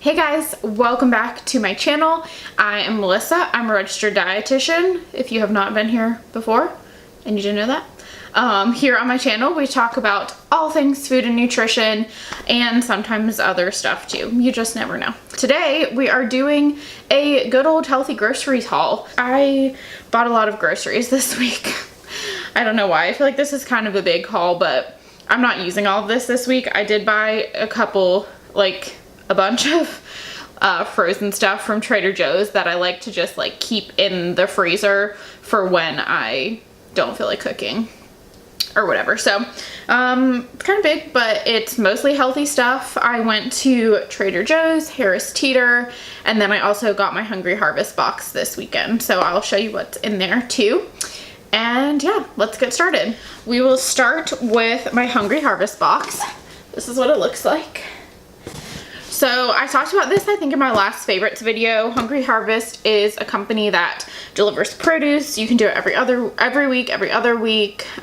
Hey guys, welcome back to my channel. I am Melissa. I'm a registered dietitian, if you have not been here before and you didn't know that. Here on my channel we talk about all things food and nutrition and sometimes other stuff too. You just never know. Today we are doing a good old healthy groceries haul. I bought a lot of groceries this week. I don't know why. I feel like this is kind of a big haul, but I'm not using all of this week. I did buy a couple, like a bunch of frozen stuff from Trader Joe's that I like to just like keep in the freezer for when I don't feel like cooking or whatever. So it's kind of big, but it's mostly healthy stuff. I went to Trader Joe's, Harris Teeter, and then I also got my Hungry Harvest box this weekend. So I'll show you what's in there too. And yeah, let's get started. We will start with my Hungry Harvest box. This is what it looks like. So I talked about this, I think, in my last favorites video. Hungry Harvest is a company that delivers produce. You can do it every other week.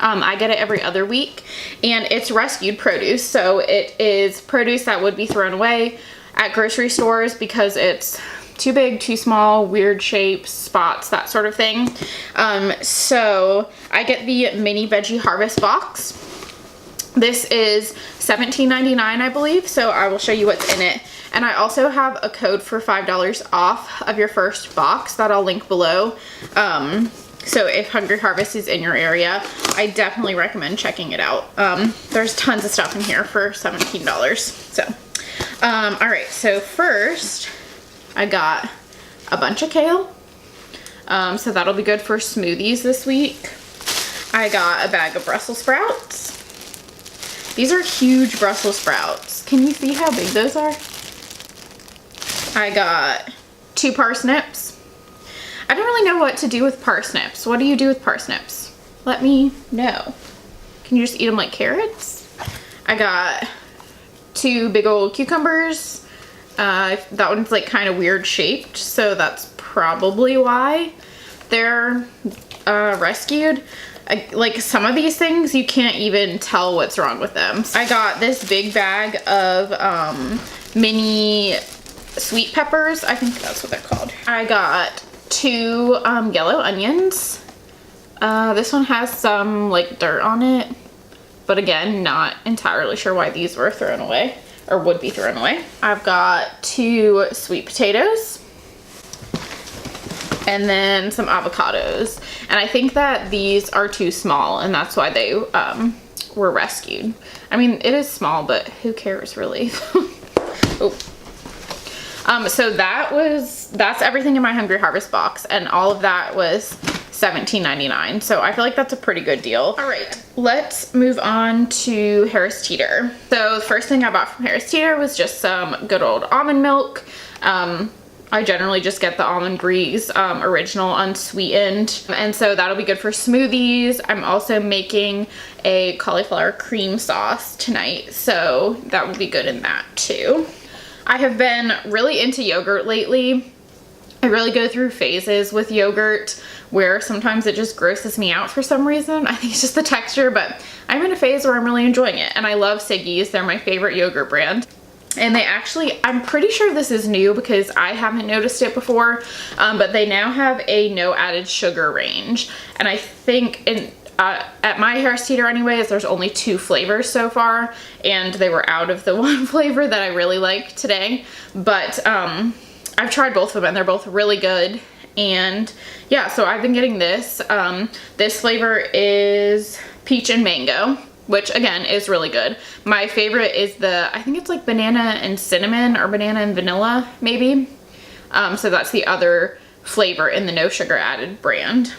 I get it every other week, and it's rescued produce. So it is produce that would be thrown away at grocery stores because it's too big, too small, weird shapes, spots, that sort of thing. So I get the mini veggie harvest box. This is $17.99, I believe, so I will show you what's in it. And I also have a code for $5 off of your first box that I'll link below. So if Hungry Harvest is in your area, I definitely recommend checking it out. There's tons of stuff in here for $17. So, all right, so first I got a bunch of kale. So that'll be good for smoothies this week. I got a bag of Brussels sprouts. These are huge Brussels sprouts. Can you see how big those are? I got 2 parsnips. I don't really know what to do with parsnips. What do you do with parsnips? Let me know. Can you just eat them like carrots? I got 2 big old cucumbers. That one's like kind of weird shaped, so that's probably why they're rescued. Like some of these things you can't even tell what's wrong with them. I got this big bag of mini sweet peppers. I think that's what they're called. I got 2 yellow onions. This one has some like dirt on it, but again, not entirely sure why these were thrown away or would be thrown away. I've got 2 sweet potatoes. And then some avocados. And I think that these are too small and that's why they were rescued. I mean, it is small, but who cares really? Oh. So that's everything in my Hungry Harvest box, and all of that was $17.99. So I feel like that's a pretty good deal. All right, let's move on to Harris Teeter. So the first thing I bought from Harris Teeter was just some good old almond milk. I generally just get the Almond Breeze original unsweetened, and so that'll be good for smoothies. I'm also making a cauliflower cream sauce tonight, so that will be good in that too. I have been really into yogurt lately. I really go through phases with yogurt where sometimes it just grosses me out for some reason. I think it's just the texture, but I'm in a phase where I'm really enjoying it, and I love Siggi's. They're my favorite yogurt brand. And they actually, I'm pretty sure this is new because I haven't noticed it before, but they now have a no added sugar range. And I think at my Harris Teeter anyways, there's only 2 flavors so far, and they were out of the one flavor that I really like today. But I've tried both of them and they're both really good. And yeah, so I've been getting this. This flavor is peach and mango, which again is really good. My favorite is I think it's like banana and cinnamon or banana and vanilla maybe. So that's the other flavor in the no sugar added brand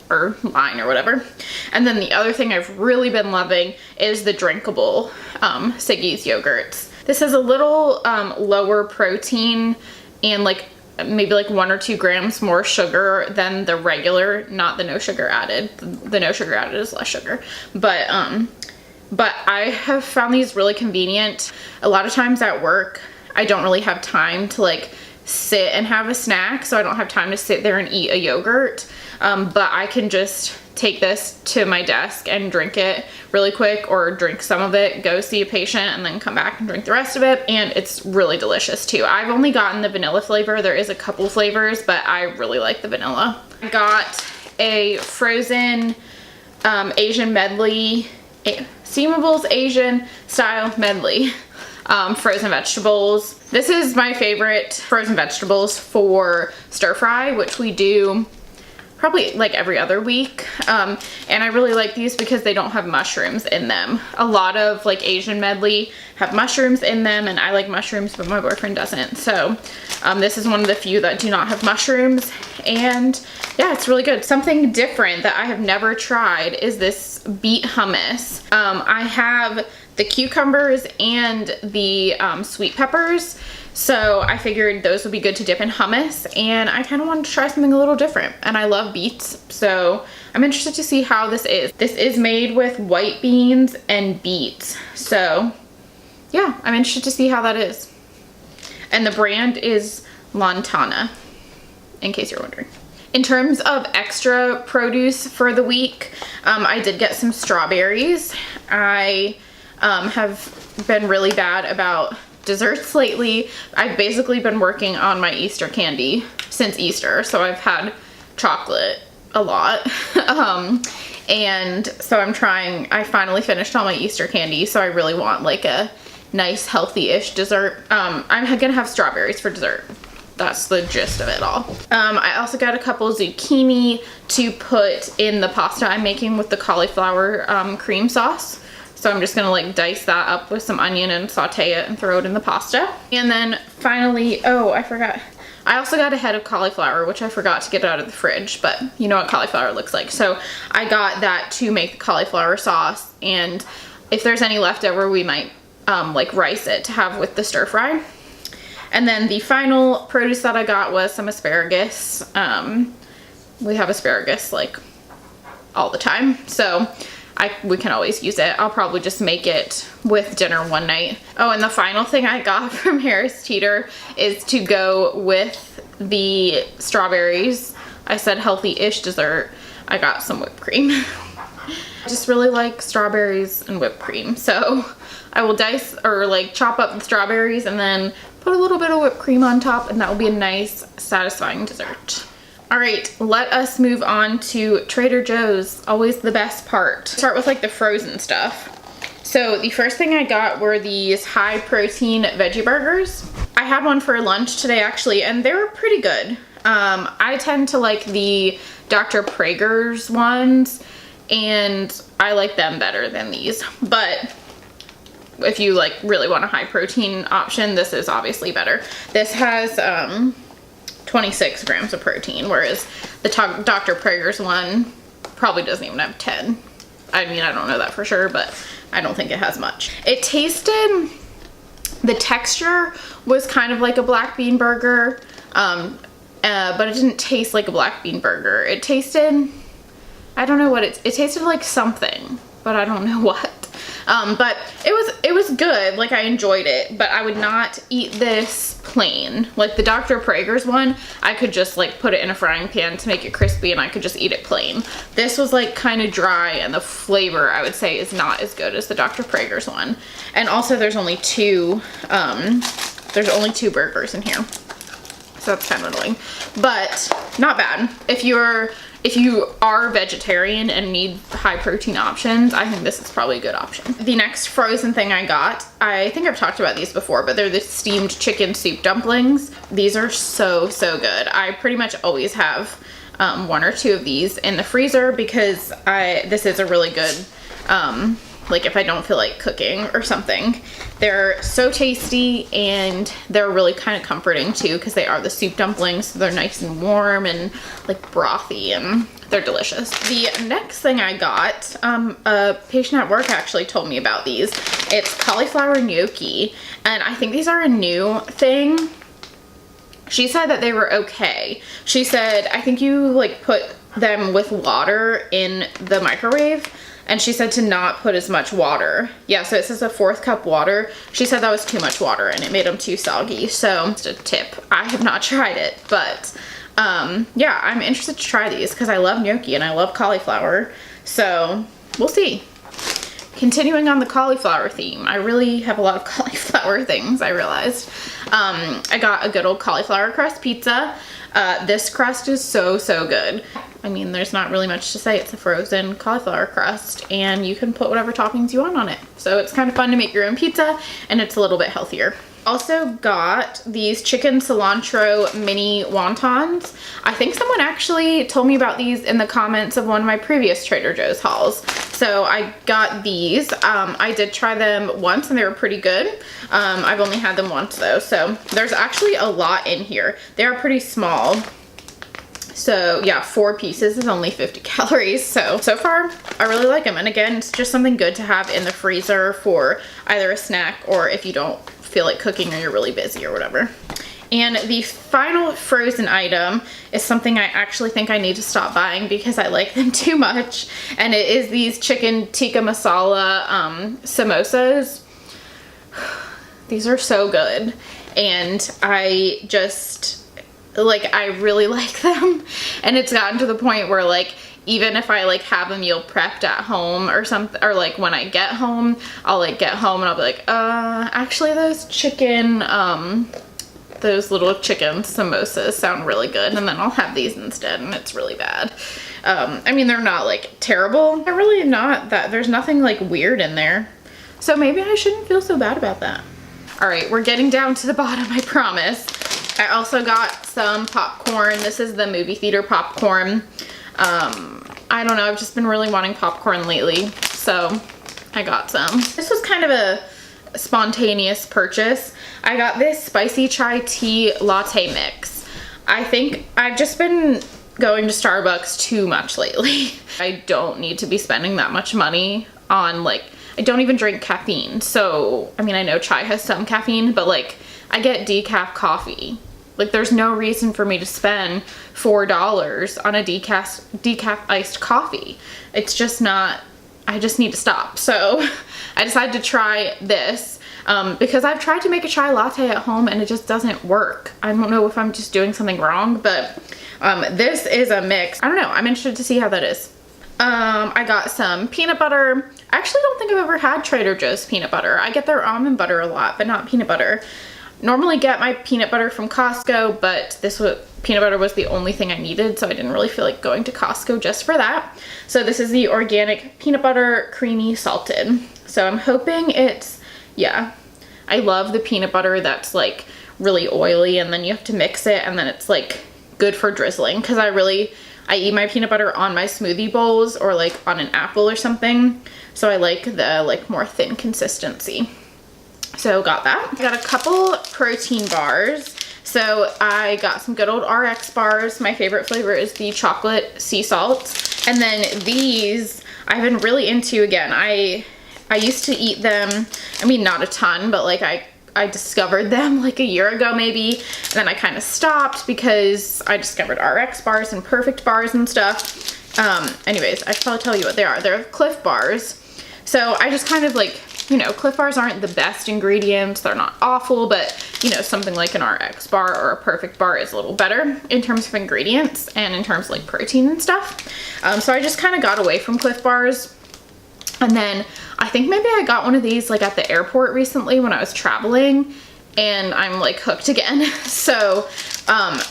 or line or whatever. And then the other thing I've really been loving is the drinkable Siggi's yogurts. This is a little lower protein and like maybe like 1 or 2 grams more sugar than the regular, not the no sugar added. The no sugar added is less sugar, but I have found these really convenient. A lot of times at work, I don't really have time to like sit and have a snack, so I don't have time to sit there and eat a yogurt. but I can just take this to my desk and drink it really quick, or drink some of it, go see a patient, and then come back and drink the rest of it. And it's really delicious too. I've only gotten the vanilla flavor. There is a couple flavors, but I really like the vanilla. I got a frozen Asian medley, Steamables Asian style medley, frozen vegetables. This is my favorite frozen vegetables for stir fry, which we do probably like every other week. And I really like these because they don't have mushrooms in them. A lot of like Asian medley have mushrooms in them, and I like mushrooms, but my boyfriend doesn't. So this is one of the few that do not have mushrooms, and yeah, it's really good. Something different that I have never tried is this beet hummus. I have the cucumbers and the sweet peppers, so I figured those would be good to dip in hummus, and I kind of wanted to try something a little different, and I love beets, so I'm interested to see how this is. This is made with white beans and beets, so yeah, I'm interested to see how that is. And the brand is Lantana, in case you're wondering. In terms of extra produce for the week, I did get some strawberries. I have been really bad about desserts lately. I've basically been working on my Easter candy since Easter, so I've had chocolate a lot. And so I finally finished all my Easter candy, so I really want like a nice healthy-ish dessert. I'm gonna have strawberries for dessert. That's the gist of it all. I also got a couple zucchini to put in the pasta I'm making with the cauliflower cream sauce. So I'm just gonna like dice that up with some onion and saute it and throw it in the pasta. And then finally, oh, I forgot. I also got a head of cauliflower, which I forgot to get out of the fridge, but you know what cauliflower looks like. So I got that to make the cauliflower sauce, and if there's any leftover, we might like rice it to have with the stir fry. And then the final produce that I got was some asparagus. We have asparagus like all the time, so we can always use it. I'll probably just make it with dinner one night. Oh, and the final thing I got from Harris Teeter is to go with the strawberries. I said healthy-ish dessert. I got some whipped cream. I just really like strawberries and whipped cream, so I will dice or like chop up the strawberries and then put a little bit of whipped cream on top, and that will be a nice, satisfying dessert. All right, let us move on to Trader Joe's, always the best part. Start with like the frozen stuff. So the first thing I got were these high protein veggie burgers. I had one for lunch today actually, and they were pretty good. I tend to like the Dr. Praeger's ones, and I like them better than these, but if you like really want a high protein option, this is obviously better. This has 26 grams of protein, whereas the Dr. Praeger's one probably doesn't even have 10. I mean, I don't know that for sure, but I don't think it has much. It tasted, the texture was kind of like a black bean burger, but it didn't taste like a black bean burger. It tasted, I don't know what it tasted like something, but I don't know what. But it was good, like I enjoyed it, but I would not eat this plain. Like the Dr. Praeger's one, I could just like put it in a frying pan to make it crispy, and I could just eat it plain. This was like kind of dry, and the flavor I would say is not as good as the Dr. Praeger's one. And also there's only two burgers in here, so that's kind of annoying, but not bad. If you are vegetarian and need high protein options, I think this is probably a good option. The next frozen thing I got, I think I've talked about these before, but they're the steamed chicken soup dumplings. These are so, so good. I pretty much always have one or two of these in the freezer because this is a really good, like if I don't feel like cooking or something. They're so tasty, and they're really kind of comforting too because they are the soup dumplings, so they're nice and warm and like brothy, and they're delicious. The next thing I got, a patient at work actually told me about these. It's cauliflower gnocchi, and I think these are a new thing. She said that they were okay. She said, I think you like put them with water in the microwave, and she said to not put as much water. Yeah, so it says a 4th cup water. She said that was too much water and it made them too soggy. So just a tip, I have not tried it, but yeah, I'm interested to try these because I love gnocchi and I love cauliflower. So we'll see. Continuing on the cauliflower theme, I really have a lot of cauliflower things, I realized. I got a good old cauliflower crust pizza. This crust is so, so good. I mean, there's not really much to say. It's a frozen cauliflower crust and you can put whatever toppings you want on it. So it's kind of fun to make your own pizza and it's a little bit healthier. Also got these chicken cilantro mini wontons. I think someone actually told me about these in the comments of one of my previous Trader Joe's hauls. So I got these. I did try them once and they were pretty good. I've only had them once though. So there's actually a lot in here. They are pretty small. So yeah, 4 pieces is only 50 calories. So far I really like them. And again, it's just something good to have in the freezer for either a snack or if you don't feel like cooking or you're really busy or whatever. And the final frozen item is something I actually think I need to stop buying because I like them too much. And it is these chicken tikka masala samosas. These are so good. And I just, like, I really like them. And it's gotten to the point where, like, even if I like have a meal prepped at home or something, or like when I get home, I'll like get home and I'll be like, actually those chicken, those little chicken samosas sound really good. And then I'll have these instead and it's really bad. I mean, they're not like terrible. They're really not that, there's nothing like weird in there. So maybe I shouldn't feel so bad about that. All right, we're getting down to the bottom, I promise. I also got some popcorn. This is the movie theater popcorn. I don't know, I've just been really wanting popcorn lately, so I got some. This was kind of a spontaneous purchase. I got this spicy chai tea latte mix. I think I've just been going to Starbucks too much lately. I don't need to be spending that much money on, like, I don't even drink caffeine. So, I mean, I know chai has some caffeine, but like, I get decaf coffee. Like, there's no reason for me to spend $4 on a decaf iced coffee. It's just not, I just need to stop. So I decided to try this because I've tried to make a chai latte at home and it just doesn't work. I don't know if I'm just doing something wrong, but this is a mix. I don't know, I'm interested to see how that is. I got some peanut butter. I actually don't think I've ever had Trader Joe's peanut butter. I get their almond butter a lot, but not peanut butter. Normally get my peanut butter from Costco, but peanut butter was the only thing I needed, so I didn't really feel like going to Costco just for that. So this is the organic peanut butter, creamy salted. So I'm hoping it's, yeah, I love the peanut butter that's like really oily and then you have to mix it and then it's like good for drizzling, because I eat my peanut butter on my smoothie bowls or like on an apple or something. So I like the like more thin consistency. So got that. I got a couple protein bars. So I got some good old RX bars. My favorite flavor is the chocolate sea salt. And then these I've been really into again. I used to eat them, I mean, not a ton, but like I discovered them like a year ago maybe. And then I kind of stopped because I discovered RX bars and Perfect bars and stuff. Anyways, I should probably tell you what they are. They're Cliff bars. So I just kind of like, you know, Cliff bars aren't the best ingredients. They're not awful, but you know, something like an RX bar or a Perfect bar is a little better in terms of ingredients and in terms of like protein and stuff. So I just kind of got away from Cliff bars. And then I think maybe I got one of these like at the airport recently when I was traveling, and I'm like hooked again. So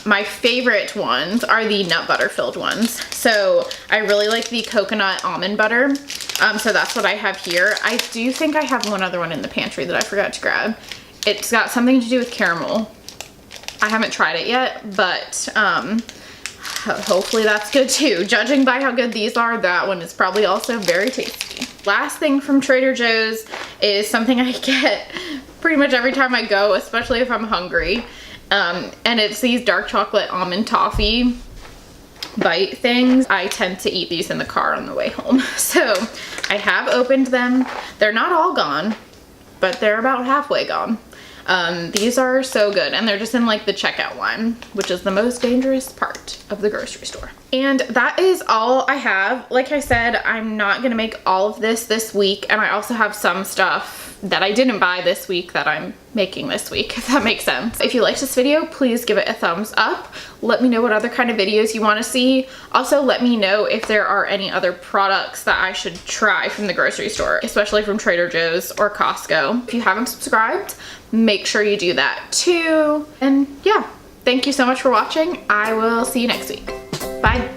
my favorite ones are the nut butter filled ones. So I really like the coconut almond butter. So that's what I have here. I do think I have one other one in the pantry that I forgot to grab. It's got something to do with caramel. I haven't tried it yet, but hopefully that's good too. Judging by how good these are, that one is probably also very tasty. Last thing from Trader Joe's is something I get pretty much every time I go, especially if I'm hungry. And it's these dark chocolate almond toffee bite things. I tend to eat these in the car on the way home. So I have opened them. They're not all gone, but they're about halfway gone. These are so good, and they're just in like the checkout line, which is the most dangerous part of the grocery store. And that is all I have. Like I said, I'm not gonna make all of this week, and I also have some stuff that I didn't buy this week that I'm making this week, if that makes sense. If you liked this video, please give it a thumbs up. Let me know what other kind of videos you want to see. Also, let me know if there are any other products that I should try from the grocery store, especially from Trader Joe's or Costco. If you haven't subscribed, make sure you do that too. And yeah, thank you so much for watching. I will see you next week. Bye.